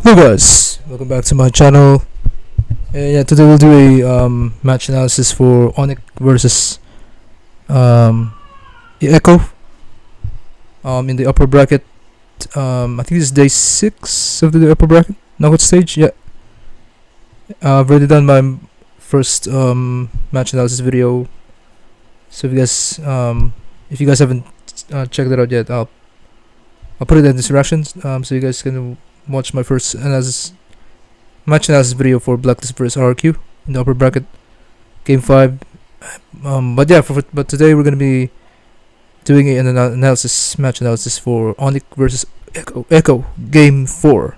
Hello guys, welcome back to my channel. Yeah, today we'll do a match analysis for Onic versus Echo in the upper bracket. I think this is day 6 of the upper bracket knockout stage. Yeah, I've already done my first match analysis video. So if you guys haven't checked it out yet, I'll put it in the descriptions so you guys can watch my first match analysis video for Blacklist vs RQ in the upper bracket game 5. But today we're gonna be doing an match analysis for Onic versus Echo game 4.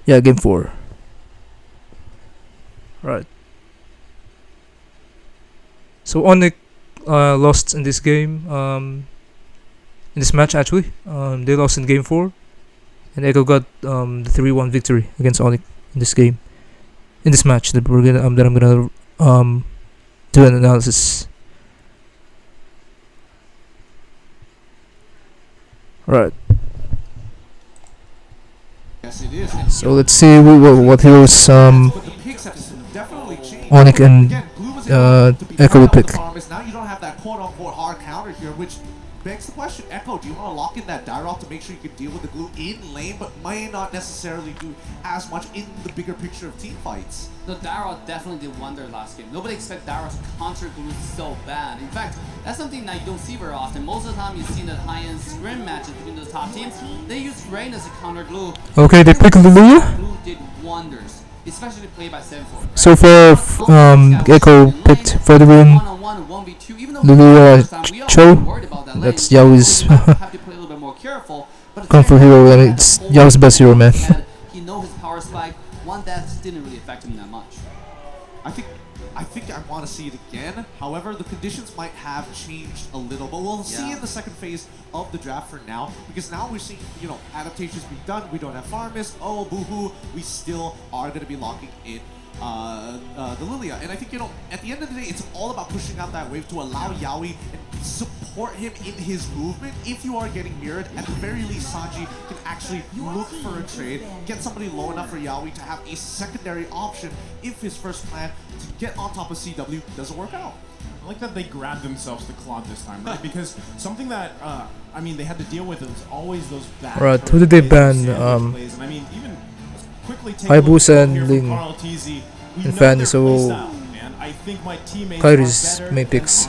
Yeah, game 4. Right. So Onic lost in this game. In this match actually, they lost in game 4. And Echo got the 3-1 victory against Onic in this game, in this match that I'm gonna do an analysis. Right. Yes, it is. So let's see what heroes Onic and Echo will pick. Now you don't have that quote-unquote hard counter here, which begs the question, Echo, do you want to lock in that Dyrop to make sure you can deal with the glue in lane, but may not necessarily do as much in the bigger picture of team fights? The Dyrop definitely did wonder last game. Nobody expect Dyrop to counter glue so bad. In fact, that's something that you don't see very often. Most of the time you see in the high-end scrim matches between the top teams, they use Rain as a counter glue. Okay, they pick Lulu. Glue did wonders, especially played by 7-4. Right? So far, Echo picked Frederick, Lulu, Cho. That's Yao's comfort hero, and it's Yao's best hero, man. He knows his power spike. One death didn't really affect him that much. I think I want to see it again. However, the conditions might have changed a little, but we'll see in the second phase of the draft for now, because now we're seeing, adaptations being done. We don't have Farmist. Oh, boo-hoo. We still are going to be locking in the Lilia. And I think, at the end of the day, it's all about pushing out that wave to allow Yaoi and support him in his movement. If you are getting mirrored, at the very least, Sanji can actually look for a trade, get somebody low enough for Yaoi to have a secondary option if his first plan to get on top of CW doesn't work out. I like that they grabbed themselves the claw this time, right? Because something that, they had to deal with is always those bad. Right, who did they ban? Plays. And I mean, even quickly take Hayabusa and Ling and Fanny, so Kyrie's main picks.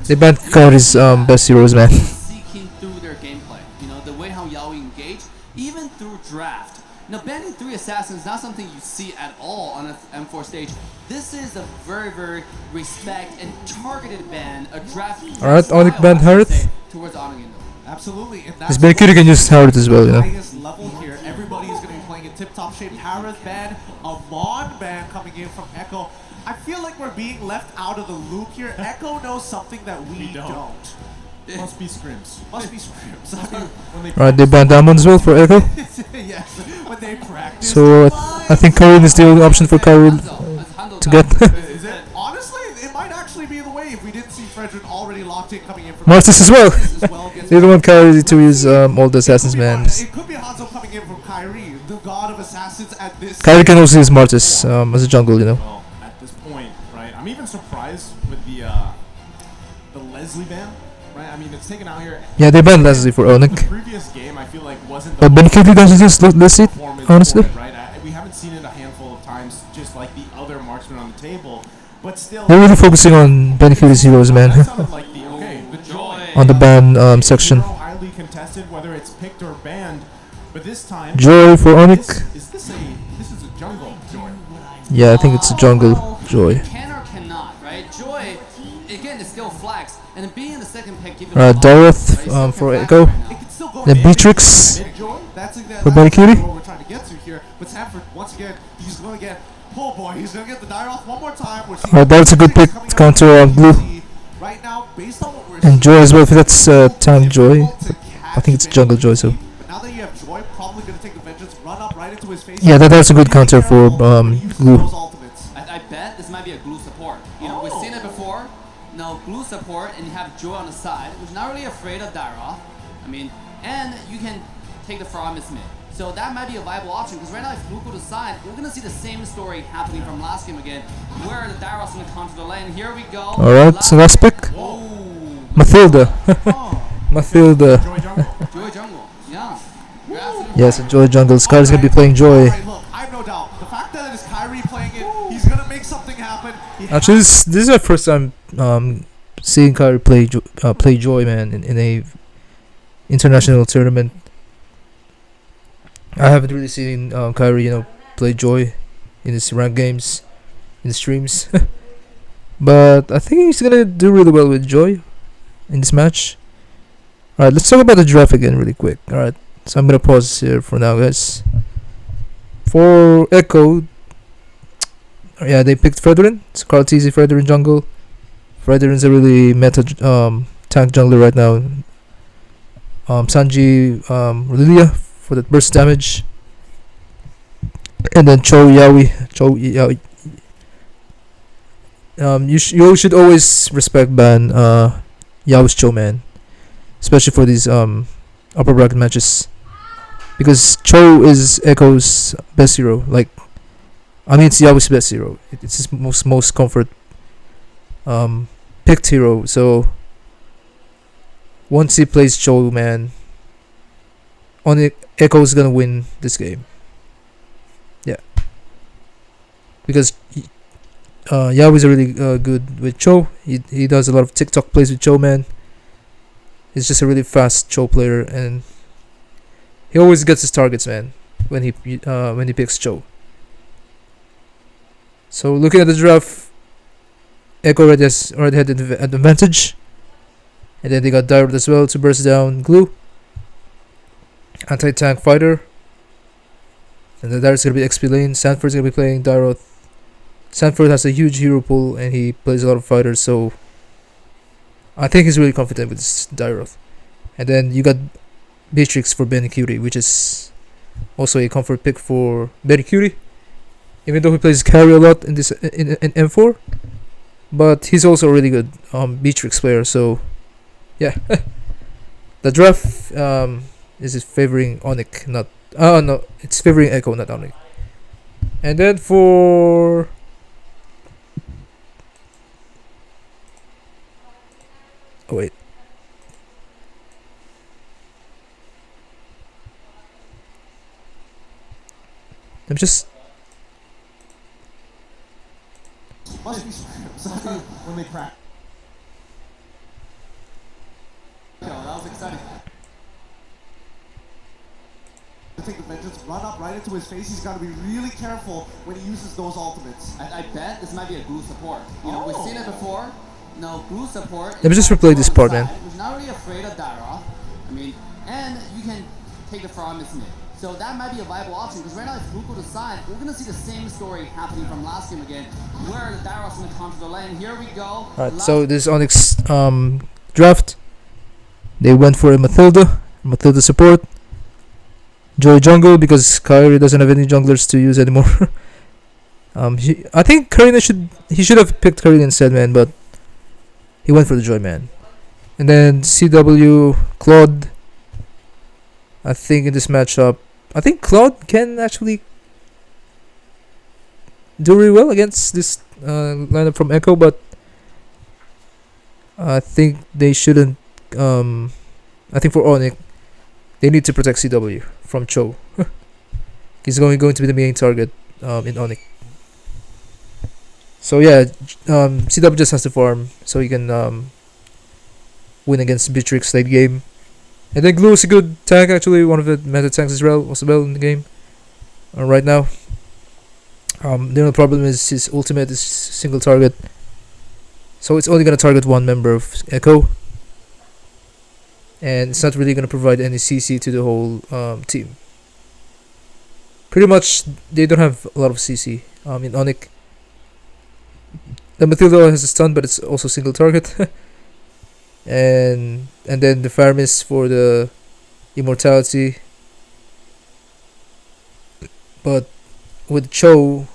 They banned Kyrie's best heroes, man. Seeking through their gameplay, the way how Yaoi engage, even through draft. Now, banning 3 assassins is not something you see at all on an M4 stage. This is a very, very respect and targeted ban, a draft. Alright, Onic banned Harith. Towards Onic. Absolutely. And This Benekiri can use Harith as well, highest level here. Everybody is going to be playing in tip-top shape. Harith ban, a Mon ban coming in from Echo. I feel like we're being left out of the loop here. Echo knows something that we don't. Must be scrims. Must be scrims. Right, they banned Diamond as well for Echo. Yes, when they practice. So I think Karin is the only option for Karin to get. Is it? Honestly, it might actually be the way if we didn't see Frederick already locked in coming in from Martis as well. They don't want Kyrie to use all the assassins, man. It could be Hanzo coming in from Kyrie, the god of assassins at this. Kyrie can also use Martis as a jungle, Well, at this point, right? I'm even surprised with the Leslie ban. Right? I mean, it's taken out here. Yeah, they banned Leslie for Onic. The previous game, I feel like wasn't. But Benekiri doesn't use Leslie, honestly. Right? We haven't seen it a handful of times, just like the other marksmen on the table. But still, They're really focusing on Benekiri's heroes, man. Like the joy On the ban section. Highly contested, whether it's picked or banned. But this time, Joy for Onic. This is a jungle joy. Yeah, I think it's a jungle Joy. Can or cannot, right? Joy, again, is still flags. And then being in the second pick, Dareth for Echo. Then Beatrix for Benekiri. What we're trying to get to here. But Sanford, once again, he's going to get. Oh boy, he's going to get the die off one more time. That's a good pick to counter Blue. Right now, based on what we're And Joy as well, if that's Time Joy. I think it's Jungle Joy, so. But now that you have Joy, probably going to take the vengeance, run up right into his face. Yeah, that's a good counter for Glue. I bet this might be a glue support. We've seen it before. No, glue support, and you have Joy on the side, who's not really afraid of Dyrop. I mean, and you can take the Farmist mid. So that might be a viable option because right now if Blue go to side, we're gonna see the same story happening from last game again, where the Dairos gonna counter the lane. Here we go. Alright, so last pick. Oh, Mathilda. Oh, Mathilda. Joy Jungle. Joy Jungle. Yeah. You're absolutely Yes, right. Joy Jungle. Scar's gonna be playing Joy. Alright, look, I have no doubt. The fact that it is Kyrie playing it, he's gonna make something happen. Actually, this is my first time seeing Kyrie play Joy, man, in a international tournament. I haven't really seen Kyrie, play Joy in his ranked games, in the streams. But I think he's gonna do really well with Joy in this match. Alright, let's talk about the draft again really quick. Alright, so I'm gonna pause here for now, guys. For Echo, yeah, they picked Fredrin. It's Carl TZ Fredrin jungle. Fredrin's a really meta tank jungler right now. Sanji Lilia for that burst damage. And then Cho Yaoi. You should always respect ban Yao's Cho, man. Especially for these upper bracket matches. Because Cho is Echo's best hero. Like, I mean, it's Yao's best hero. It's his most comfort picked hero. So once he plays Cho, man, Echo's gonna win this game. Yeah, because Yao is really good with Cho. He does a lot of TikTok plays with Cho, man. He's just a really fast Cho player, and he always gets his targets, man, when he picks Cho. So looking at the draft, Echo already had an advantage, and then they got Dyrod as well to burst down Glue. Anti-tank fighter, and then Dyrod's gonna be XP lane. Sanford's gonna be playing Dyrod. Sanford has a huge hero pool, and he plays a lot of fighters, so I think he's really confident with this Dyrod. And then you got Beatrix for Benny Curie, which is also a comfort pick for Benny Curie, even though he plays carry a lot in this in M4. But he's also a really good Beatrix player, so yeah. The draft is favoring Onic, not no, it's favoring Echo, not Onic. And then for wait. I'm just Must be something when they crack. That was exciting. To take the vengeance, run up right into his face. He's got to be really careful when he uses those ultimates. I bet this might be a Glue support. You know, we've seen it before. No, Glue support. Let me just replay this part, man. He's not really afraid of Dara. I mean, and you can take the farm mid. So that might be a viable option because right now if Blue go to side, we're gonna see the same story happening from last game again, where the Dara's gonna counter the lane. Here we go. Alright, so this Onyx draft, they went for a Mathilda support, Joy jungle because Kyrie doesn't have any junglers to use anymore. I think Karina should have picked Karina instead, man, but he went for the Joy, man. And then CW Claude. I think in this matchup, I think Claude can actually do really well against this lineup from Echo, but I think they shouldn't. I think for Onic, they need to protect CW from Cho. He's going to be the main target in Onic. So yeah, CW just has to farm so he can win against Beatrix late game. And then Glue is a good tank, actually, one of the meta tanks as well in the game right now. The only problem is his ultimate is single target, so it's only gonna target one member of Echo, and it's not really gonna provide any CC to the whole team. Pretty much, they don't have a lot of CC in Onic. The Mathilda has a stun, but it's also single target. and then the Farmis for the immortality. But with Cho,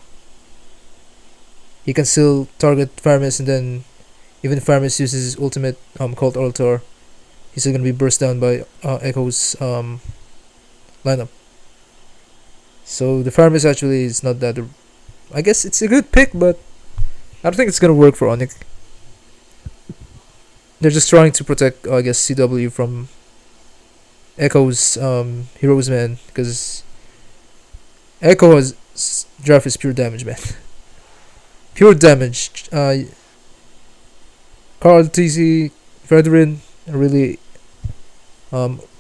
he can still target Farmis, and then even if Farmis uses his ultimate called he's still gonna be burst down by Echo's lineup. So the Farmers actually is not that. I guess it's a good pick, but I don't think it's gonna work for Onic. They're just trying to protect, I guess, CW from Echo's Heroes Man, because Echo's draft is pure damage, man. Pure damage. Carl TC, Fredrin, a really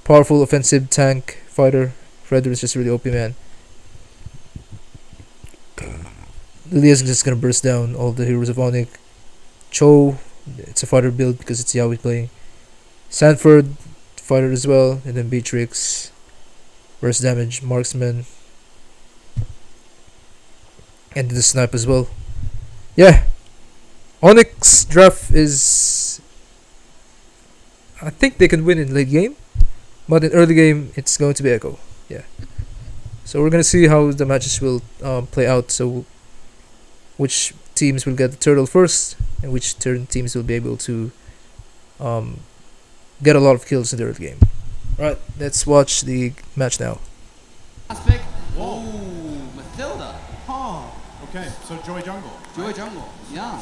powerful offensive tank fighter. Fredrin is just really OP, man. Lilia is just gonna burst down all the heroes of Onic. Cho, it's a fighter build because it's Yaoi playing. Sanford, fighter as well, and then Beatrix, burst damage, marksman, and the snipe as well. Yeah, Onyx draft is. I think they can win in late game, but in early game it's going to be Echo. Yeah, so we're gonna see how the matches will play out. So, which teams will get the turtle first, and which teams will be able to get a lot of kills in the early game. Alright, let's watch the match now. Last pick. Whoa, Mathilda. Huh. Okay, so Joy Jungle. Joy Jungle. Yeah.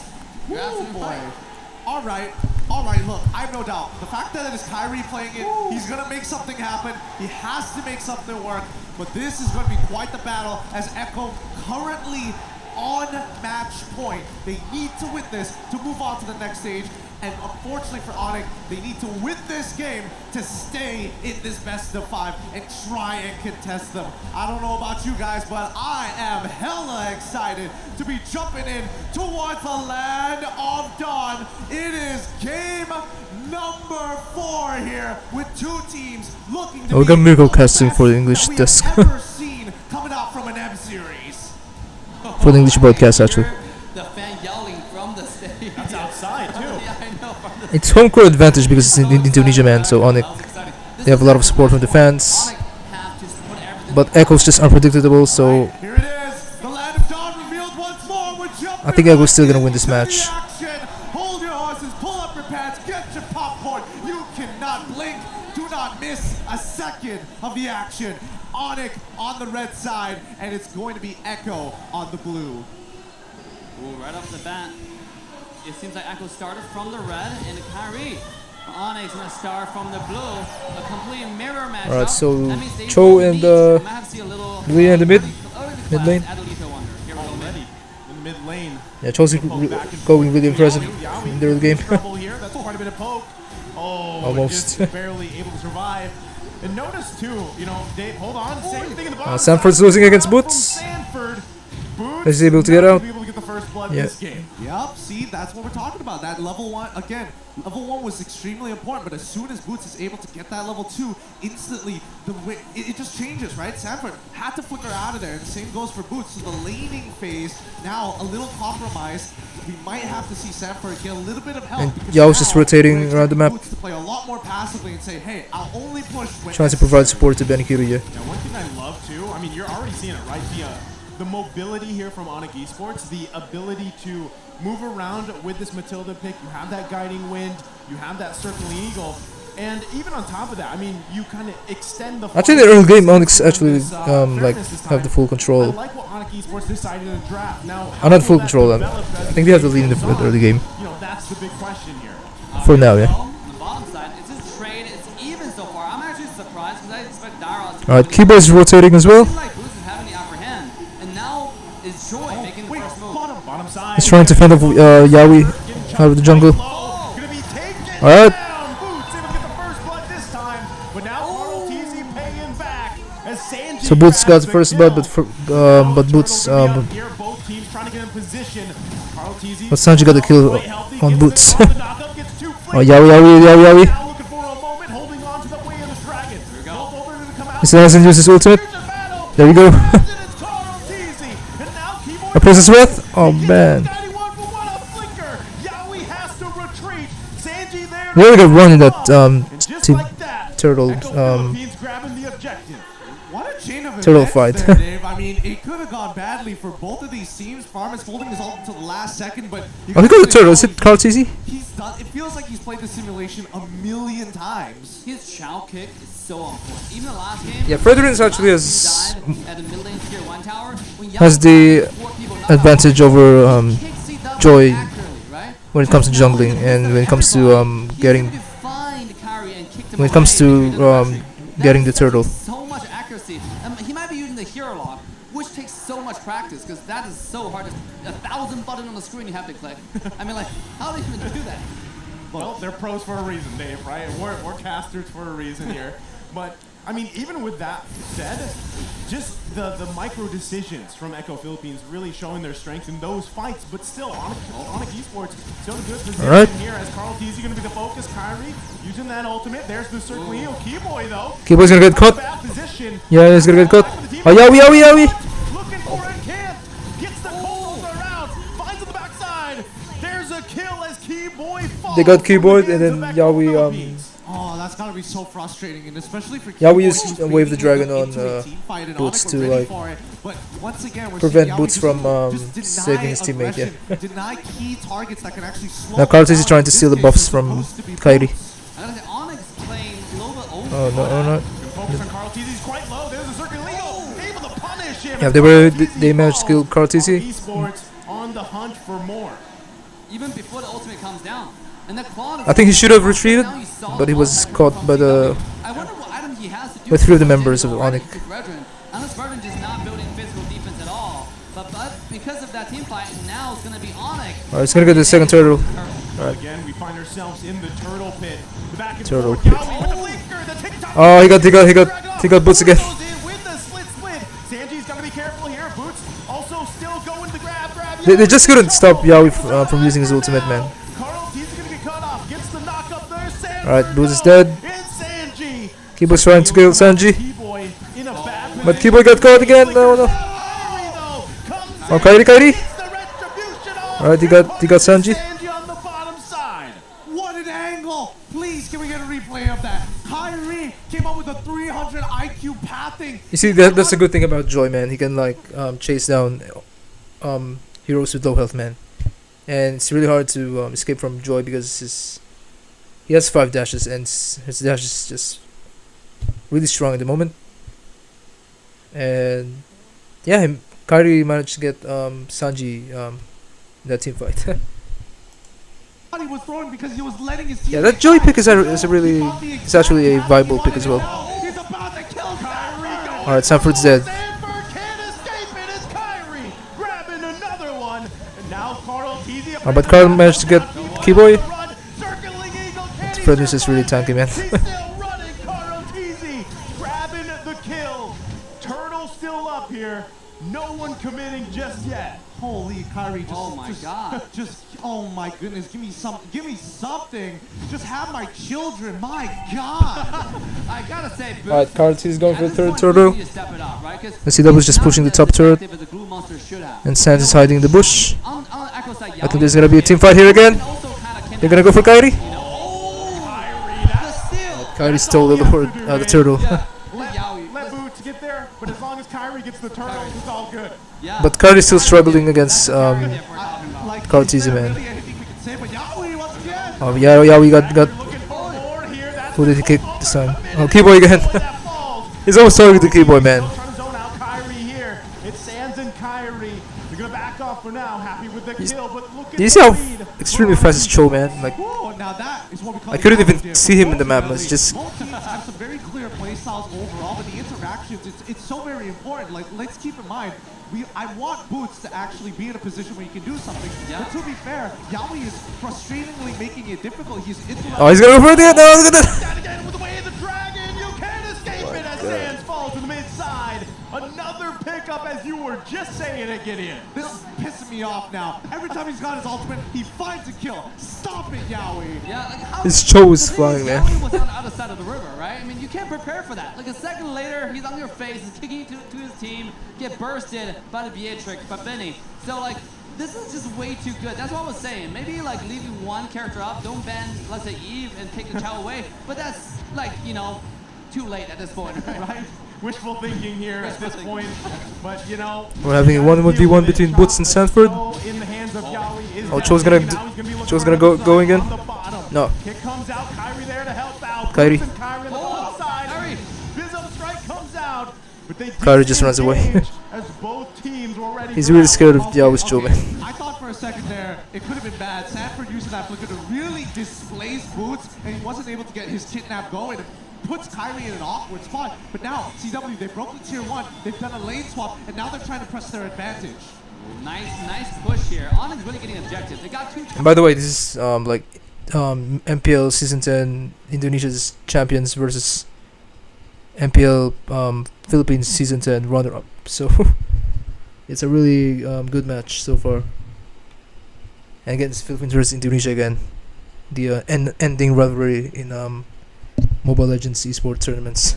You're Ooh, asking boy. right. All right, look, I have no doubt. The fact that it is Kyrie playing it, he's going to make something happen. He has to make something work. But this is going to be quite the battle as Echo currently on match point. They need to win this to move on to the next stage. And unfortunately for Onic, they need to win this game to stay in this best of 5 and try and contest them. I don't know about you guys, but I am hella excited to be jumping in towards the land of dawn. It is game number 4 here with 2 teams looking to We got be Miracle the casting best for the English that we desk. have ever seen coming out from an M series. For the English broadcast, actually. The fan yelling from the stage. That's outside, too. Yeah, I know. From the It's home court advantage because it's in Indonesia, man. So Onic, That was exciting. This they have a is lot of how support from the fans, Onic have to put everything but Echo's just unpredictable. So Here it is, the land of dawn revealed once more. We're jumping I think Echo's still gonna win this into the match. action. Hold your horses, pull up your pants, get your popcorn. You cannot blink. Do not miss a second of the action. Onic on the red side, and it's going to be Echo on the blue. Ooh, right off the bat, it seems like Echo started from the red, and Kyrie Onyx gonna start from the blue. A complete mirror match. Alright, so that means they Cho will and meet. We might have to see a little Lilia in the mid, early mid lane. class Adelito Wonder. Here we go, Already in the mid lane. Yeah, Chelsea going really impressive in the early game. Trouble here. That's quite a bit of poke. Oh, Almost. just barely able to survive. And notice too, you know, Dave, hold on, same thing in the bottom. Sanford's side. losing against From Boots. Sanford. Boots Is he able to get not out? be able to get the first blood Yeah. this game. Yep, see, that's what we're talking about. That level 1, again, level 1 was extremely important, but as soon as Boots is able to get that level 2, instantly, it just changes, right? Sanford had to flicker out of there, and the same goes for Boots. So the laning phase, now a little compromised. We might have to see Sanford get a little bit of help. And because Yao's just now rotating we're around the map. Boots to play a lot more passively and say, hey, I'll only push when Trying to provide necessary. support to Benikiryu. Now, one thing I love too, I mean, you're already seeing it, right? The mobility here from Onic Esports, the ability to move around with this Matilda pick. You have that guiding wind, you have that circling eagle, and even on top of that, I mean, you kind of extend the. Actually, the early game, Onyx actually like fairness this have the time. full I control. like what Onic Esports decided in the draft. Now, Not full control. I think they have the lead in the early game. You know, that's the big question here. For now, yeah. On the bottom side, it's just trade. It's even so far. I'm actually surprised because I expect Dara to. Alright, Kiba is rotating as well. It seems like Boots is having the upper hand, and now is Joy making the Wait, first move. bottom side. He's trying to fend off Yaoi out of the jungle. Gonna be taken Alright. down. Boots able to get the first blood this time, but now Carl TZ paying back as Sanji So Boots got grabs the first kill. blood, Now but Boots Turtle gonna be out here, both teams trying to get in position. Carl TZ but Sanji got the kill quite healthy, on gets Boots. the knockup, gets two Oh, flames. Yaoi. Now looking for a moment, holding on to the way of the dragon. Both over to come out. He still hasn't used his ultimate. Here's the battle. There we go. And it's Carl TZ. And now Keyboard A Princess Wrath? Oh He gets man. 91 for what a flicker. Yaoi has to retreat. Sanji there. We already got one in that And just team like that, turtle Echo Philippines grabbing the objective. What a chain of Turtle events fight. there, Dave. I mean, it could have gone badly for both of these teams. Farm is holding his ult until the last second, but you Oh, he got gotta the turtle. Is know it Carl TZ? He's done. It feels like he's played the simulation a million times. His chow kick is so on point. Even the last game. Yeah, Frederin's actually he has died at the mid lane tier tier 1 tower, when has Yawi the has 4 people knocked advantage out, over he kicks the double Joy accurately, right? when it comes to jungling, and when it comes to getting, when it comes to getting the turtle. So much accuracy. He might be using the hero lock, which takes so much practice because that is so hard. There's 1,000 buttons on the screen you have to click. I mean, like, how do you even do that? Well, they're pros for a reason, Dave, right? We're casters for a reason here. But, I mean, even with that said, just the micro decisions from Echo Philippines really showing their strength in those fights. But still, Onic Esports still in a good position here as Carl TZ going to be the focus. Kyrie using that ultimate. There's the circle heal. Keyboy, though. Keyboy's gonna get caught. Yeah, he's gonna get caught. Oh, Yawi! Looking for it, can't. Gets the cold around. Finds on the backside. There's a kill as Keyboy falls. They got Keyboy, and then Yawi Oh, that's gotta be so frustrating, and especially for Yawi Keyboy, used who's Wave the bringing Dragon into on a team fight, and Boots Onic to were ready like for it. But once again, we're prevent seeing Boots Yawi from just deny saving his teammate. Yeah. aggression, deny key targets that can actually slow Now Carlos is down. trying to In steal the this buffs case, from it's supposed to be Kairi. Boots. I gotta say, Onyx playing a little bit over. Oh no, oh no. Focus on Carl TZ. He's quite low. There's a circle legal. Able to punish him. Yeah, they managed to kill Carl TZ. Esports on the hunt for more. Even before the ultimate comes down. And the claw I think he should have retreated, but he was caught by the I wonder what item he has to do by 3 of the members of Onic. Unless Virgin just not building physical defense at all. But because of that team fight, now it's gonna be Onic. Alright, it's gonna get the second turtle. Again, we find ourselves in the turtle pit. The back and Turtle forth. pit. Yawi with the blinker, the TikTok. Oh, he got Boots again. Goes in with the split. Sanji's gotta be careful here. Boots also still going to grab. They just couldn't stop Yawi from using his ultimate, man. Carl T's gonna get cut off. Gets the knock up there. Sanji. Alright, Boots is dead. It's Sanji. Keyboy's trying to kill Sanji, Keyboy in a bad but Keyboy got caught again. No, no. Oh, Kairi. Alright, he got Sanji. Sanji on the bottom side. What an angle! Please, can we get a replay of that? Kyrie came up with a 300 IQ pathing. You see, that's a good thing about Joy, man. He can like chase down heroes with low health, man. And it's really hard to escape from Joy because he has 5 dashes, and his dash is just really strong at the moment. And yeah, Kairi managed to get Sanji in that team fight. He was throwing because he was letting his team. Yeah, that Joy pick is actually a viable pick as well. He's about to kill Kyrie. Alright, Sanford's dead. Sanford can't escape it as Kyrie grabbing another one. And now Carl TZ. But Carl managed to get Keyboy. Circling Eagle. Fredness is really tanky, man. He's still running. Carl TZ grabbing the kill. Turtle still up here. No one committing just yet. Holy Kyrie! Oh my God. Oh my goodness! Give me something! Just have my children! My God! I gotta say, Alright, Carl T is going for at the this third point, turtle. you need to step it up, right? 'Cause I see that was just he's pushing the not top as turret, effective as the Glue Monster should have. and Sans is hiding in the bush. On Echo side, I think there's gonna be a team fight here again. They're gonna go for Kairi. Kairi stole the turtle. Let Boots get there, but as long as Kyrie gets the turtle, it's all good. Yeah. But Kairi's still struggling against Like, Carl is TZ, there man. really anything we can say? But Yawi once again. Oh yeah, we got. Looking for more here. That's Who did he kick this time? Oh, Keyboy again. that falls. He's always targeting the Keyboy, man. Trying to zone out Kyrie here. It's Sands and Kyrie. They're gonna back off for now. Happy with the kill, but look at Do you see how the lead. extremely fast is Cho, man? Like, Whoa, now that is what we call I couldn't the even see him in the map. It's just both teams have some very clear play styles overall, but the interactions, it's so very important. Like, let's keep in mind, I want Boots to actually be in a position where he can do something. Yeah. But to be fair, Yawi is frustratingly making it difficult. He's interrupting. oh, he's gonna go for it again. No, look at that. That again with the way of the dragon. You can't escape it as Sands falls to the mid side. Another pickup as you were just saying it, Gideon. This is pissing me off now. Every time he's got his ultimate, he finds a kill. Stop it, Yawi. Yeah, like how His Cho is the thing flying, is, man. Yawi was on the other side of the river, right? I mean, you can't prepare for that. Like a second later, he's on your face, he's kicking you to his team, get bursted by the Beatrix, by Benny. So like, this is just way too good. That's what I was saying. Maybe like leaving one character up, don't ban, let's say Eve, and take the Chow away. But that's like, you know, too late at this point, right? Wishful thinking here at this point, but you know. We're having a 1v1 between Boots and Sanford. In the hands of Yawi is Oh, Cho's gonna go again. No. Kick comes out, Kyrie there to help out. Kairi. Boots and Kyrie on the Oh, side. Kyrie. Bizzo strike comes out, but they Kyrie just runs away. as He's really scared of Yao's Joe, man. I thought for a second there it could have been bad. Sanford using that flicker to really displace Boots, and he wasn't able to get his kidnap going. It puts Kyrie in an awkward spot. But now, CW, they've broken tier 1, they've done a lane swap, and now they're trying to press their advantage. Nice push here. Onyx really getting objectives. They got 2. And by the way, this is MPL Season 10 Indonesia's champions versus MPL Philippines Season 10 runner-up. So it's a really good match so far. And again, it's Philippines versus Indonesia again. The ending rivalry in Mobile Legends esports tournaments.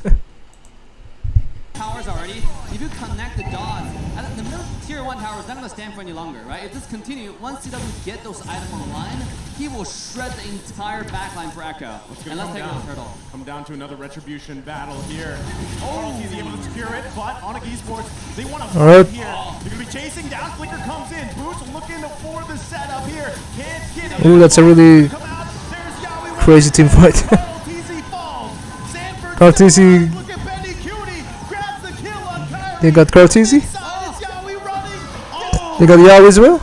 Towers already. If you connect the dots, the middle tier 1 tower is not going to stand for any longer, right? If this continues, once CW get those items on the line, he will shred the entire backline for Echo. And let's take a look, Turtle. Come down to another retribution battle here. Oh, he's able to secure it, but Onic Esports, they want to fight here. They're going to be chasing down. Flicker comes in. Boots looking for the setup here. Can't get it. Ooh, that's a really crazy team fight. Cartesi. They got Cartesi. They got Yao as well.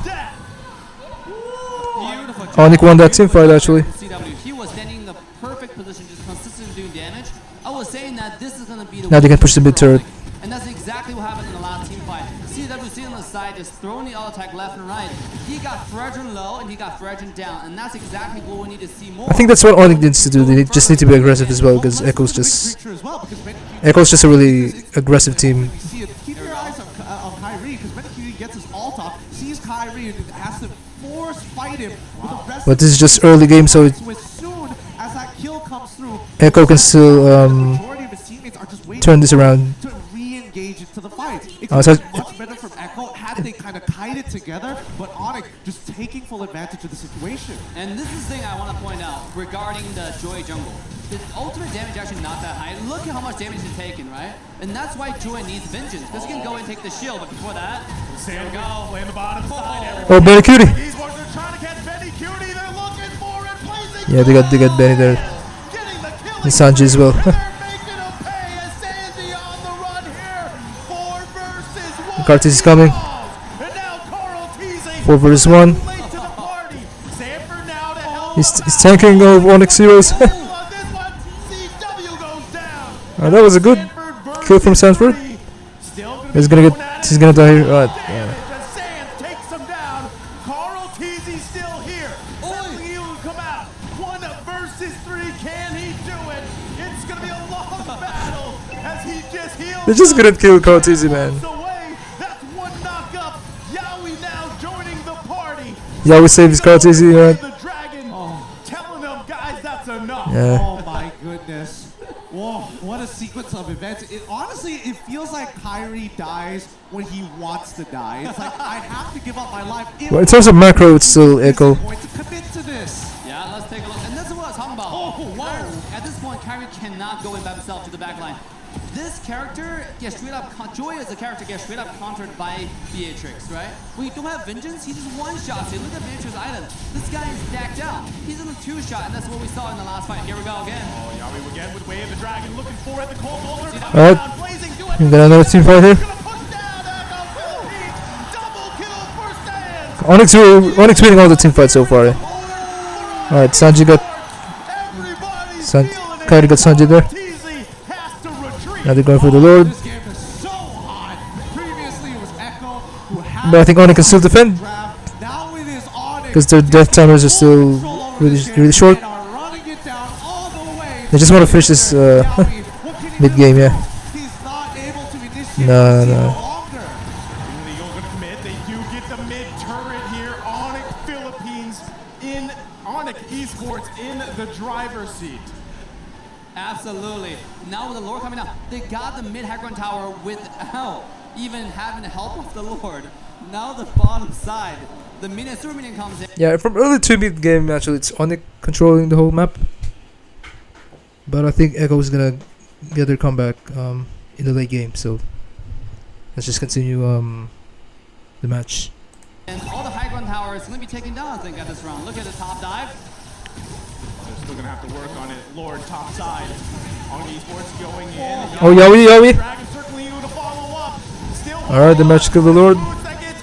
Onic won that team fight actually. He was standing in the perfect position, just consistently doing damage. I was saying that this is going to be the Now they can push the mid turret. And that's exactly what happened in the last team fight. CWC on the side just throwing the auto attack left and right. He got Fredrin low and he got Fredrin down, and that's exactly what we need to see more. I think that's what Onic needs to do. They just need to be aggressive as well, because Echo's just a really aggressive team. Keep your eyes on Kyrie, because Medikiri gets his ult off, sees Kyrie and has to force fight him with the rest. But this is just early game, so soon as that kill comes through, Echo can still majority of his teammates are just waiting turn this around. to re-engage into the fight. It could So be much better from Echo had they kind of tied it together, but Onic just taking full advantage of the situation. And this is the thing I want to point out regarding the Joy jungle. The ultimate damage actually not that high. Look at how much damage he's taken, right? And that's why Joy needs vengeance, because he can go and take the shield, but before that, There we go. Playing the bottom side. Oh, Benny Cutie. They're trying to catch Benny Cutie. They're looking for it. Blazing Yeah, they got Benny there. getting the kill. And Sanji as well. They're making a pay as Sanji on the run here. 4 versus 1. Cartis is coming. And now Carl teasing. 4 versus 1. Late to the party. Sanford now to help. He's tanking of Onyx Heroes. On this one, CW goes down. That was a good Sanford kill from Sanford. Still gonna He's be gonna going at he's it. gonna die here. Right. Damage as Sands takes him down. Carl Teasy still here. Only he will come out. 1 versus 3. Can he do it? It's gonna be a long battle as he just heals. They just couldn't kill Cartesi, man. Away. That's 1 knock up. Yowie now joining the party. Yeah, we saved his Cartesi, right? The dragon telling them, guys, that's enough. Yeah. Oh my goodness. Whoa, what a sequence of events. Honestly, it feels like Kyrie dies when he wants to die. It's like, I have to give up my life. Well, in terms of macro, it's still Echo. Going to commit to this. yeah, let's take a look. And this is what I was talking about. Oh, wow. At this point, Kyrie cannot go in by himself to the back line. This character gets straight up, Joy as a character gets straight up countered by Beatrix, right? When you don't have Vengeance, he just one-shots you. Look at Beatrix's item. This guy is stacked out. He's in a 2-shot, and that's what we saw in the last fight. Here we go again. Oh, Yowie again with Way of the Dragon looking for it. The cold holder coming Alright. down. Blazing, do it. We got another team fight here. Gonna push down Echo Philippines. Double kill for Sands. Onyx winning all the team fights so far. Alright, Sanji got Everybody's feeling it. Kyrie got Sanji there. Teasy has to retreat. Now they're going for the Lord. This game is so hot. Previously, it was Echo who had But I think Onyx can still defend, draft. Now it is Onyx. because their death timers are still really short. And are running it down all the way. They just want to finish this Yowie, what can he mid do? game, yeah. He's not able to initiate No, this no. longer. Legal gonna commit. They do get the mid turret here. Onic Philippines in Onic Esports in the driver's seat. Absolutely. Now with the Lord coming out, they got the mid high ground tower without even having the help of the Lord. Now the bottom side, the minion, super minion comes in. Yeah, from early to mid game, actually, it's Onyx controlling the whole map. But I think Echo is gonna get their comeback in the late game. So let's just continue the match. And all the high ground towers going to be taken down, I think, at this round. Look at the top dive. They're still gonna have to work on it. Lord top side. Onic Esports going in. Oh, Yowie. Dragon circling you to follow up. Still Alright, the match killed the Lord. Boots that gets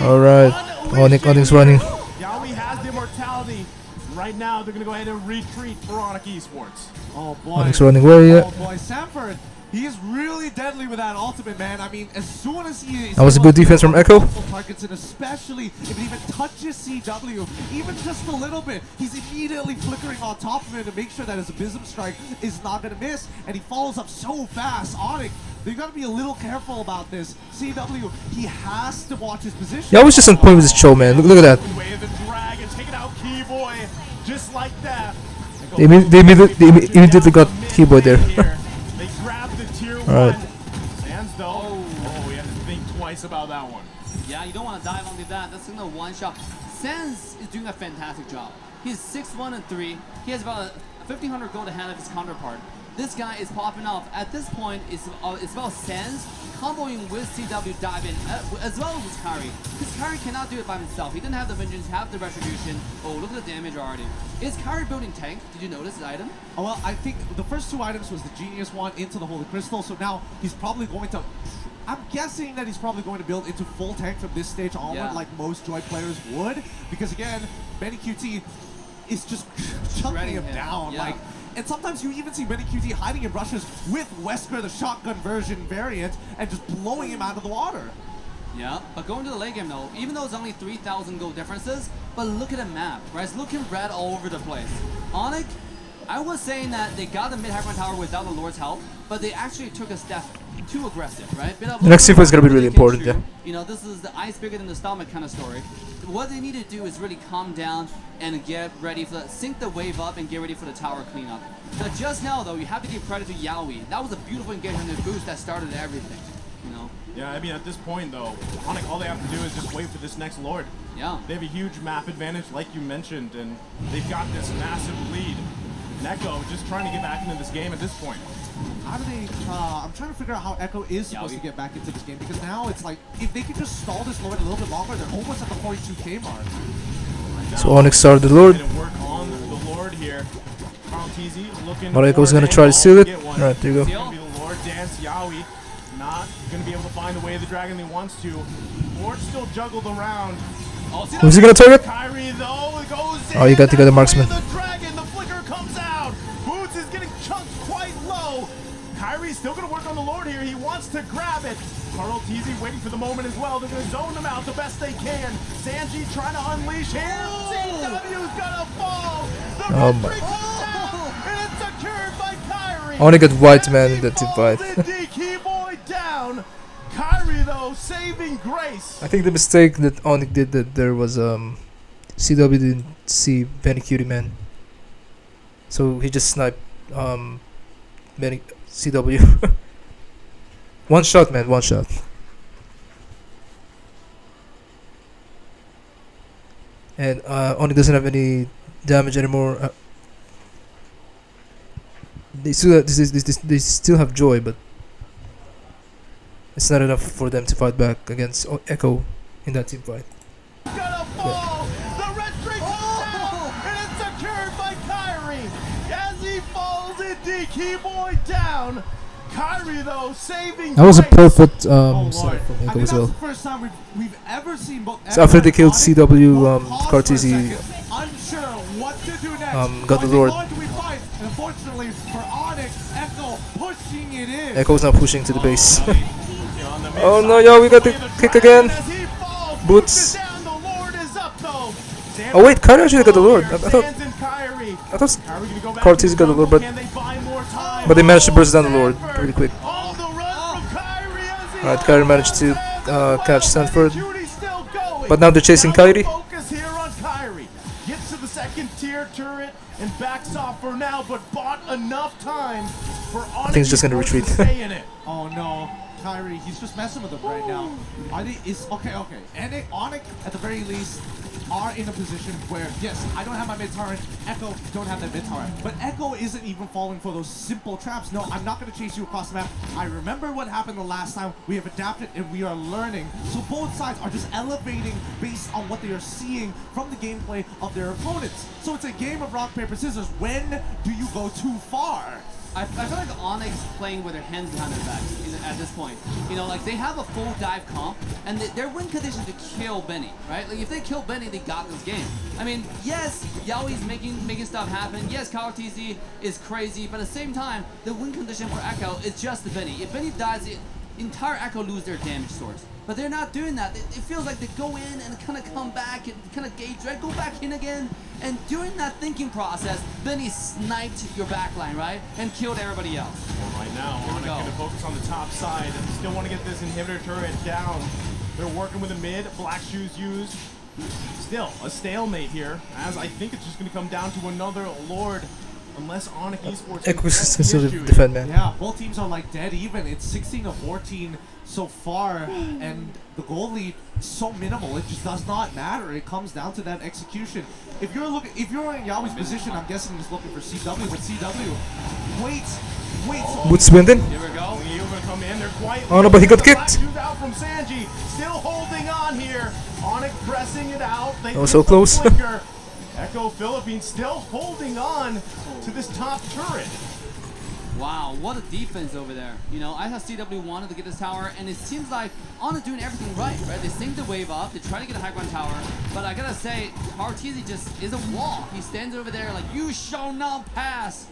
Alright. Onic's running. Yawi has the immortality. Right now, they're going to go ahead and retreat for Onic Esports. Oh boy. Onic's running away, yeah. Oh boy, Sanford. He is really deadly with that ultimate, man. I mean, as soon as he is... That was a good defense from Echo. Targets, and especially if it even touches CW, even just a little bit, he's immediately flickering on top of it to make sure that his Abysm Strike is not going to miss. And he follows up so fast. Onic, you got to be a little careful about this. CW, he has to watch his position. Yeah, I was just on point with his show, man. Look at that. Wave and drag and take it out Keyboy, just like that. They immediately got Keyboy there. They grab the tier Alright. 1. Sands though. Oh, we have to think twice about that one. Yeah, you don't want to dive onto that. That's in the one shot. Sands is doing a fantastic job. He's 6-1-3. He has about 1,500 gold ahead of his counterpart. This guy is popping off. At this point, it's about Sands comboing with CW diving as well as Kyrie. Because Kyrie cannot do it by himself. He didn't have the Vengeance, have the Retribution. Oh, look at the damage already. Is Kyrie building tank? Did you notice his item? Oh, well, I think the first 2 items was the Genius one into the Holy Crystal, so now he's probably going to... I'm guessing that he's probably going to build into full tank from this stage onward, like most Joy players would. Because again, Benny QT is just chunking him down. Yeah. Like, and sometimes you even see Benny QT hiding in rushes with Wesker, the shotgun version variant, and just blowing him out of the water. Yeah, but going to the late game though, even though it's only 3,000 gold differences, but look at the map, right? It's looking red all over the place. Onic, I was saying that they got the mid-Hyper Tower without the Lord's help, but they actually took a step too aggressive, right? The next sequence is going to be really important, yeah. You know, this is the ice bigger than the stomach kind of story. What they need to do is really calm down and get ready for sync the wave up and get ready for the tower cleanup. Now, just now though, you have to give credit to Yawi. That was a beautiful engagement and boost that started everything, you know? Yeah, I mean, at this point, though, Onic, all they have to do is just wait for this next Lord. Yeah. They have a huge map advantage, like you mentioned, and they've got this massive lead. Echo just trying to get back into this game at this point. How do they... I'm trying to figure out how Echo is supposed to get back into this game, because now it's like, if they could just stall this Lord a little bit longer, they're almost at the 42k mark. So Onic started the Lord. Work on the Lord here. Carl Teasy looking Echo's going to try to seal it. Alright, there you go. Gonna be the Lord dance. Yawi not going to be able to find the way of the dragon he wants to. Lord still juggled around. Who's he going to target? Kyrie though goes Oh, you got to get the marksman. The dragon, the flicker comes out. Boots is getting chunked quite low. Kyrie's still going to work on the Lord here. He wants to grab it. Carl Teasy waiting for the moment as well. They're going to zone them out the best they can. Sanji trying to unleash here. CW's going to fall. The Oh red my. break comes down, and it's secured by Kyrie. I want to get white man in that team fight. Keyboy down. Kyrie though saving grace. I think the mistake that Onic did that there was CW didn't see Benny Cutie Man, so he just sniped Benny CW. One shot, man, one shot. And Onic doesn't have any damage anymore. They still have Joy, but it's not enough for them to fight back against Echo in that team fight. Gonna fall. The red string comes down, and it's secured by Kyrie. As he falls, indeed, Keyboy down. Kyrie though saving. That was a grace. perfect Oh, save Lord. from I Echo think as that's well. the first time we've ever seen both. So after they killed Onic CW, both pause for a Cartesi second, unsure what to do next. got the What Lord. do we fight? And unfortunately for Onic, Echo pushing it in. Echo's now pushing to the base. On the Oh mid no, side, yo, we got the the kick dragon again. as he falls, Boots. puts it down, the Lord is up, though. Oh wait, Kyrie actually got the Lord. I thought Sands and Kyrie. I thought Kyrie gonna go back Cortez to got the Lord, but Can they buy more time? they managed to burst down the Lord pretty quick. On the run from Kyrie as he Alright, Kyrie managed to catch Sanford, Cutie still going. but now they're chasing Now the Kyrie. Focus here on Kyrie. Gets to the second tier turret and backs off for now, but bought enough time for Onic I think he's just gonna Esports retreat. to stay in it. Oh no, Kyrie, he's just messing with them right now. Okay. And Onic, at the very least, are in a position where, yes, I don't have my mid-turret, Echo don't have that mid-turret, but Echo isn't even falling for those simple traps. No, I'm not going to chase you across the map. I remember what happened the last time. We have adapted and we are learning. So both sides are just elevating based on what they are seeing from the gameplay of their opponents. So it's a game of rock, paper, scissors. When do you go too far? I feel like Onyx playing with their hands behind their backs at this point. You know, like they have a full dive comp, and they're win condition to kill Benny, right? Like if they kill Benny, they got this game. I mean, yes, Yaoi's making stuff happen. Yes, Kyle TZ is crazy, but at the same time, the win condition for Echo is just the Benny. If Benny dies, the entire Echo lose their damage source. But they're not doing that. It feels like they go in and kind of come back and kind of gauge, right? Go back in again. And during that thinking process, Benny sniped your backline, right? And killed everybody else. Well, right now, Onic going to focus on the top side. Still want to get this inhibitor turret down. They're working with the mid. Black shoes used. Still, a stalemate here, as I think it's just going to come down to another Lord. Unless Onic Esports Echo is still defend, man. Yeah, both teams are like dead even. It's 16-14 so far, and the goal lead is so minimal. It just does not matter. It comes down to that execution. If you're in Yaoi's position, I'm guessing he's looking for CW, but CW waits. Boots Winden. Here we go. Leo going to come in. They're quiet. Oh no, but he got kicked. Shoot out from Sanji. Still holding on here. Onic pressing it out. They was so close. Echo Philippines still holding on to this top turret. Wow, what a defense over there. You know, I thought CW wanted to get this tower, and it seems like Onic doing everything right? They sync the wave up, they try to get a high ground tower, but I gotta say, Martizi just is a wall. He stands over there like, you shall not pass.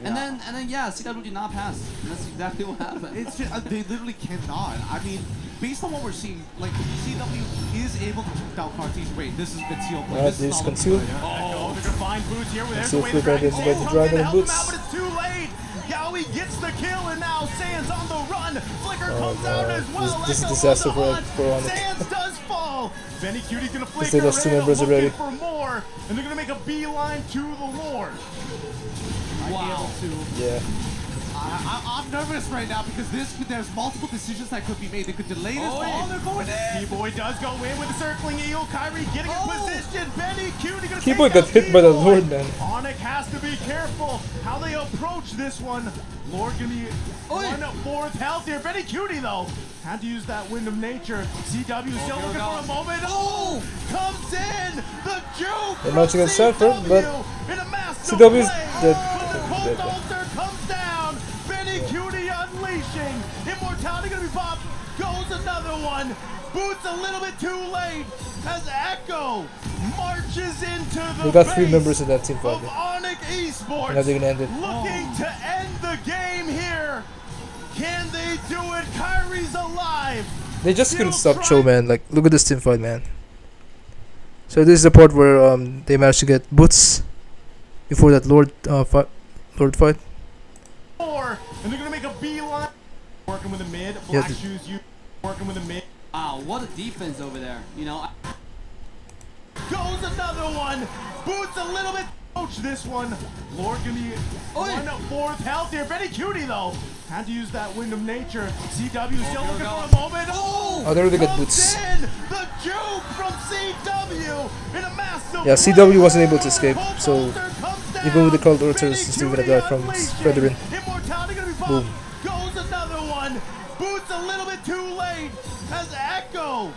And then yeah, CW did not pass. And that's exactly what happened. It's just, they literally cannot. I mean, based on what we're seeing, like CW is able to keep out Martizi. Wait, this is concealed. This is concealed. Oh, they're gonna find Boots here. There's the Concealed way flip right the against the Dragon and Boots. but it's too late. Yaoi gets the kill, and now Sans on the run. Flicker comes out as well. This is disaster for Onic. Sans does fall. Benny Cutie's gonna flicker they lost two members already. for more, and they're gonna make a beeline to the Lord. Wow. Yeah. I'm nervous right now because there's multiple decisions that could be made. They could delay this ball. They're going in. Keyboy does go in with the circling eagle. Kyrie getting in position. Benny Cutie gonna Keyboy take got out hit by the Keyboy. Lord, man. Onic has to be careful how they approach this one. Lord gonna be 1/4 health here. Benny Cutie though had to use that wind of nature. CW still looking for a moment. Oh, comes in the juke. They're matching against Sanford, but in a massive CW is play. dead. Cold altar comes down. Benny Cutie unleashing. Immortality gonna be popped. Goes another one. Boots a little bit too late as Echo marches into the We got 3 base members in that team of fight. Onic Esports. Now they're gonna end it. Looking to end the game here. Can they do it? Kyrie's alive. They just couldn't stop Cho, man. Like, look at this team fight, man. So this is the part where they managed to get Boots before that Lord fight. And they're gonna make a beeline. Working with the mid. Black shoes. You working with the mid. Wow, what a defense over there. You know. Goes another one. Boots a little bit. Coach this one. Lord gonna be 1/4 health here. Benny Cutie though had to use that wind of nature. CW still looking for a moment. Oh, they really got Boots. The juke from CW in a massive Yeah, CW wasn't able to escape, play. so even with the cold orders, he's still gonna die from Frederick. Immortality gonna be popped. Boom. Goes another one. Boots a little bit too late as Echo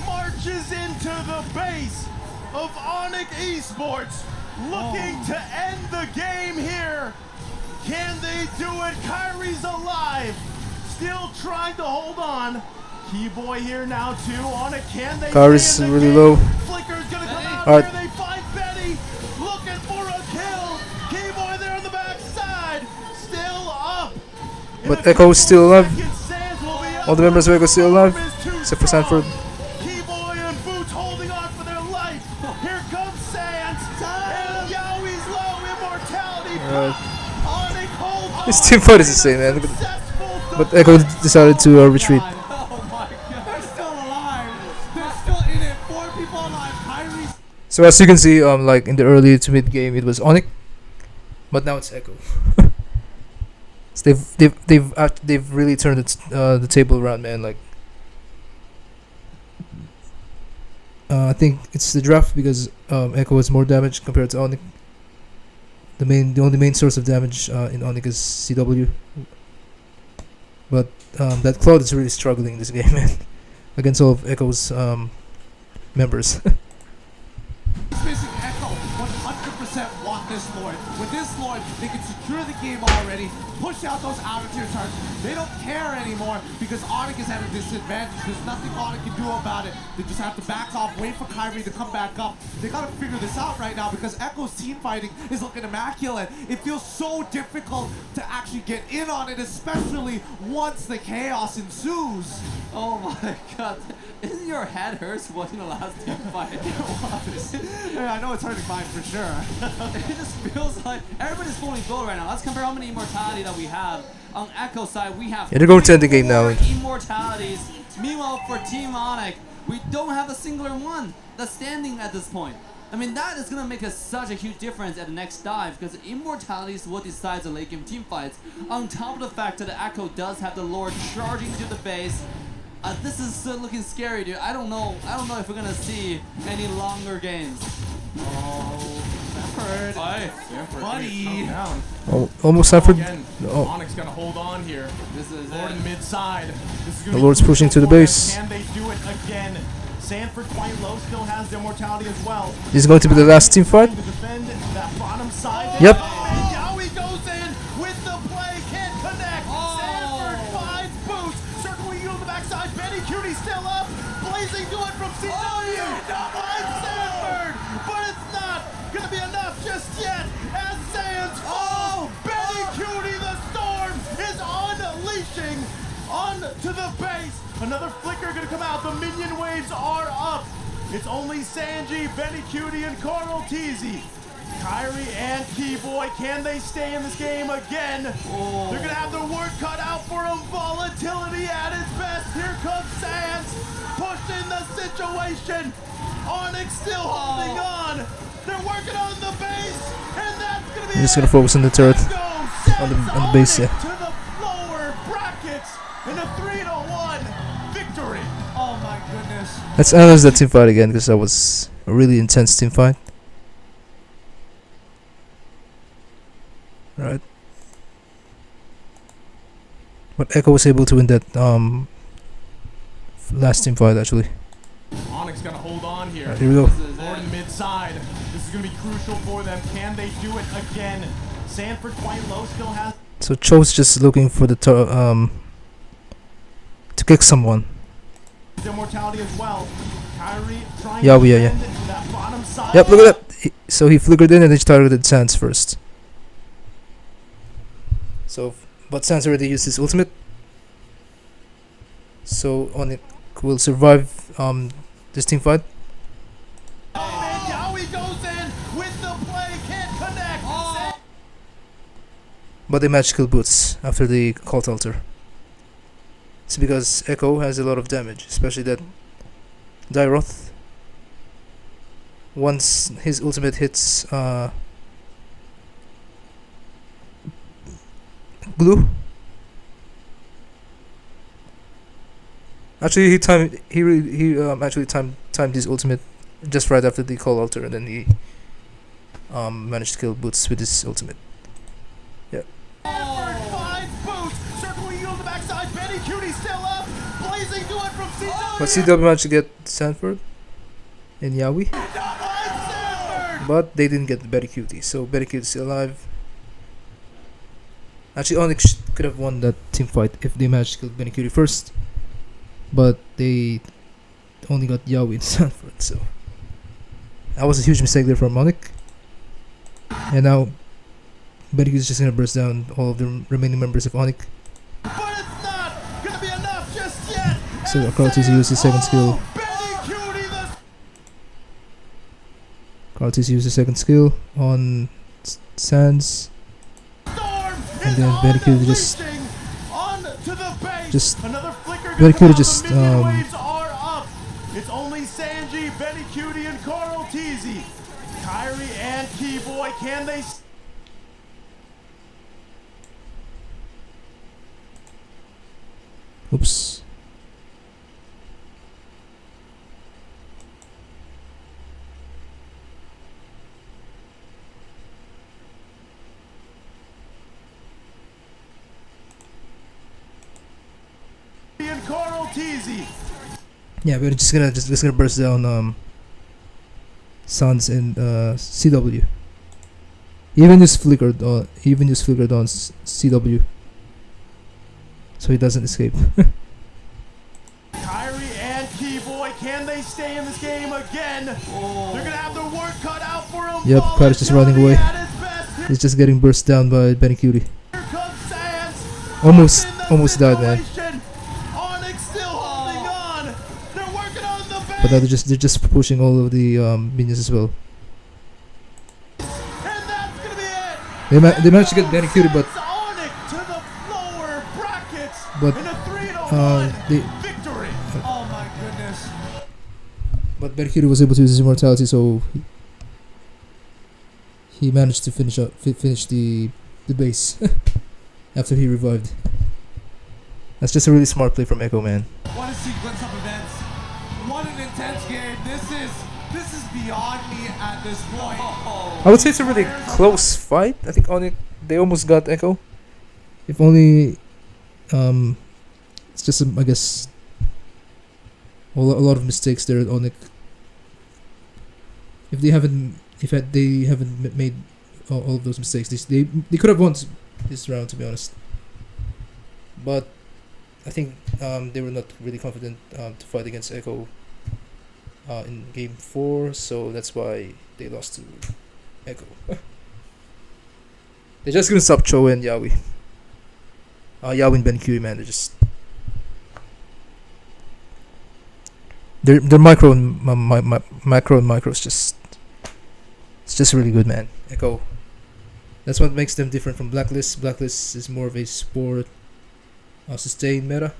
marches into the base of Onic Esports. Looking to end the game here. Can they do it? Kyrie's alive. Still trying to hold on. Keyboy here now too. Onic, can they Kyrie's stay in the really game? low. Flicker's gonna come out Alright. there. They find Betty. Looking for a kill. Keyboy there on the backside. Still up. But Echo's still alive. All the members of Echo still alive, except for Sanford. Keyboy and Boots holding on for their life. Here comes Sans. And Yaoi's low. Immortality. Onic holds on. This team fight is insane, man. Look at Successful. but Echo decided to retreat. Oh my god. They're still alive. They're still in it. 4 people alive. Kyrie's So as you can see, like in the early to mid game, it was Onic, but now it's Echo. So they've really turned the table around, man. Like, I think it's the draft because Echo has more damage compared to Onic. The only main source of damage in Onic is CW. But that Cloud is really struggling in this game, man, against all of Echo's members. missing Echo 100% want this Lord. With this Lord, they can secure the game already, push out those outer tier turns. They don't care anymore because Onic is at a disadvantage. There's nothing Onic can do about it. They just have to back off, wait for Kyrie to come back up. They gotta figure this out right now because Echo's team fighting is looking immaculate. It feels so difficult to actually get in on it, especially once the chaos ensues. Oh my god. Isn't your head hurts watching the last team fight? Yeah, I know it's hurting mine for sure. It just feels like everybody's fully built right now. Let's compare how many immortality that we have. On Echo side, we have Yeah, they're going to end the game now. immortalities. Meanwhile, for Team Onic, we don't have a singular one that's standing at this point. I mean, that is going to make such a huge difference at the next dive because immortality is what decides the late game team fights. On top of the fact that the Echo does have the Lord charging to the base. This is looking scary, dude. I don't know if we're gonna see any longer games. Oh, Sanford. Buddy. Down. Oh, almost Sanford. Again, Oh, Onyx gotta hold on here. This is Lord it. in mid side. This is gonna The be Lord's crucial pushing to the for them. base. Can they do it again? Sanford quite low, still has the immortality as well. this is going to be the last team fight. To defend that bottom side. Yep. And Yowie goes in with the play, can't connect. Sanford finds boots, circling you on the backside. Benny Cutie still up, blazing to it from CW. Finds Sanford, but it's not gonna be enough just yet. As Sands falls, Benny Cutie, the storm is unleashing onto the base. Another flicker gonna come out. The minion waves are up. It's only Sanji, Benny Cutie, and Carl Teasy. Kyrie and Keyboy, can they stay in this game again? They're gonna have their work cut out for them. Volatility at its best. Here comes Sands, pushing the situation. Onyx still holding on. They're working on the base, and that's gonna be I'm just gonna focus on the turret. Let's go. On the Sends base, Onyx yeah. to the lower brackets in a 3-1 victory. Oh my goodness. Let's analyze that team fight again because that was a really intense team fight. Right. But Echo was able to win that last team fight actually. Onyx gotta hold on here. Right, here we go. This is Lord it. in mid side. This is gonna be crucial for them. Can they do it again? Sanford quite low, still has So Cho's just looking for the to kick someone. immortality as well. Kyrie trying Yeah, to yeah. defend that bottom side. Yep, look at that. So he flickered in and then he targeted Sans first. So, but Sans already used his ultimate. So Onic will survive this team fight. And Yowie goes in with the play, can't connect. But they match kill boots after the cult altar. It's because Echo has a lot of damage, especially that Dairoth. Once his ultimate hits blue. Actually, he actually timed his ultimate just right after the call altar, and then he managed to kill boots with his ultimate. Sanford finds boots, circling you on the backside. Benny Cutie still up, blazing to it from CW. But CW managed to get Sanford and Yawi, Sanford. but they didn't get the Betty Cutie, so Betty Cutie is still alive. Actually, Onyx could have won that team fight if they managed to kill Benny Cutie first, but they only got Yawi and Sanford, so that was a huge mistake there from Onyx. And now Betty Cutie is just gonna burst down all of the remaining members of Onyx. But it's not gonna be enough just yet. So Carltis used his second skill. Benny Cutie, the Carltis used his second skill on Sans. storm And is then Benny Cutie just unleashing onto the base. just Another flicker Benny gonna come Cutie out. just, The minion waves are up. It's only Sanji, Benny Cutie, and Carl Teasy. Kyrie and Keyboy, can they? Oops. And Carl Teasy. Yeah, we're just gonna burst down Suns and CW. Even just flickered on CW. so he doesn't escape. Kyrie and Keyboy, can they stay in this game again? They're gonna have their work cut out for him. Yep, Kyrie's just running away. At his best. He's just getting burst down by Benny Cutie. Here comes Sands. Almost died, man. Onic still holding on. They're working on the bench. But now they're just pushing all of the minions as well. And that's gonna be it. They managed to get Benny Cutie, but Onic to the lower brackets. But, in a 3-1 victory. Oh my goodness. but Benny Cutie was able to use his immortality, so he managed to finish the base after he revived. That's just a really smart play from Echo, man. What a sequence of events. What an intense game. This is beyond me at this point. I would say it's a really close fight. I think Onic, they almost got Echo. If only, it's just I guess a lot of mistakes there at Onic. If they haven't made all of those mistakes, they could have won this round, to be honest. But I think they were not really confident to fight against Echo in game 4, so that's why they lost to Echo. They're just gonna stop Cho and Yawi. Yawi and Ben Curie, man, they're just their micro and macro and micro is just, it's just really good, man. Echo, that's what makes them different from Blacklist. Blacklist is more of a sport sustain meta.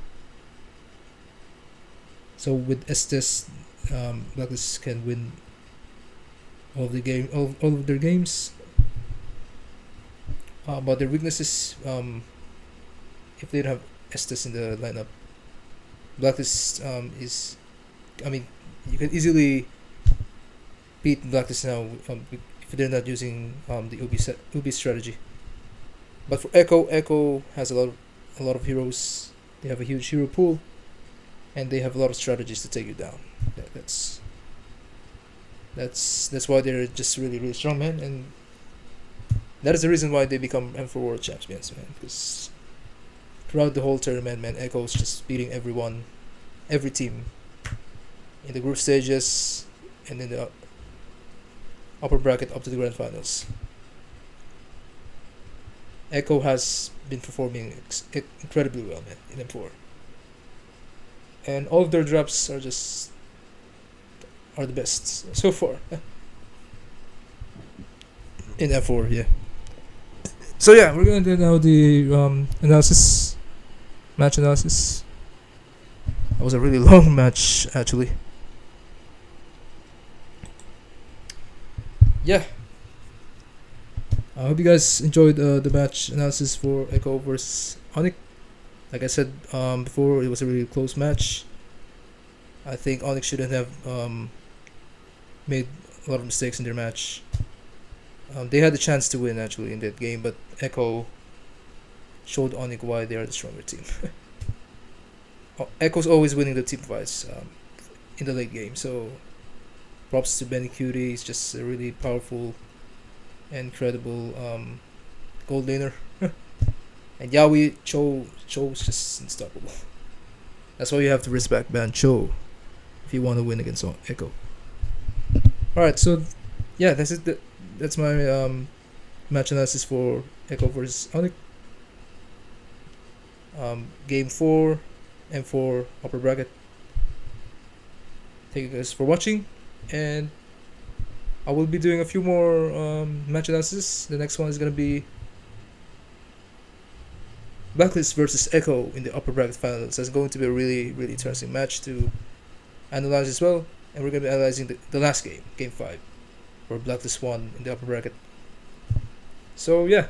So with Estes, Blacklist can win all of their games. But their weaknesses, if they don't have Estes in the lineup, Blacklist is, I mean, you can easily beat Blacklist now if they're not using the Ubi strategy. But for Echo has a lot of heroes. They have a huge hero pool, and they have a lot of strategies to take you down. That's why they're just really strong, man. And that is the reason why they become M4 World Champions, man. Because throughout the whole tournament, man, Echo's just beating everyone, every team, in the group stages and in the upper bracket up to the grand finals. Echo has been performing incredibly well, man, in M4. And all of their drops are the best so far in M4, yeah. So yeah, we're gonna do now the match analysis. That was a really long match, actually. Yeah. I hope you guys enjoyed the match analysis for Echo versus Onic. Like I said before, it was a really close match. I think Onic shouldn't have made a lot of mistakes in their match. They had the chance to win actually in that game, but Echo showed Onic why they are the stronger team. Echo's always winning the team fights in the late game, so props to Benny Cutie. He's just a really powerful and credible gold laner. And Yawi, Cho's just unstoppable. That's why you have to respect ban Cho if you want to win against Echo. Alright, so yeah, that's it. That's my match analysis for Echo versus Onic. Game 4 M4 upper bracket. Thank you guys for watching, and I will be doing a few more match analysis. The next one is gonna be Blacklist versus Echo in the upper bracket finals. That's going to be a really interesting match to analyze as well. And we're gonna be analyzing the last game, game 5, where Blacklist won in the upper bracket. So yeah,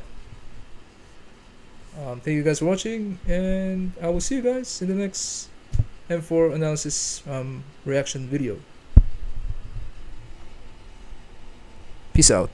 thank you guys for watching, and I will see you guys in the next M4 analysis reaction video. Peace out.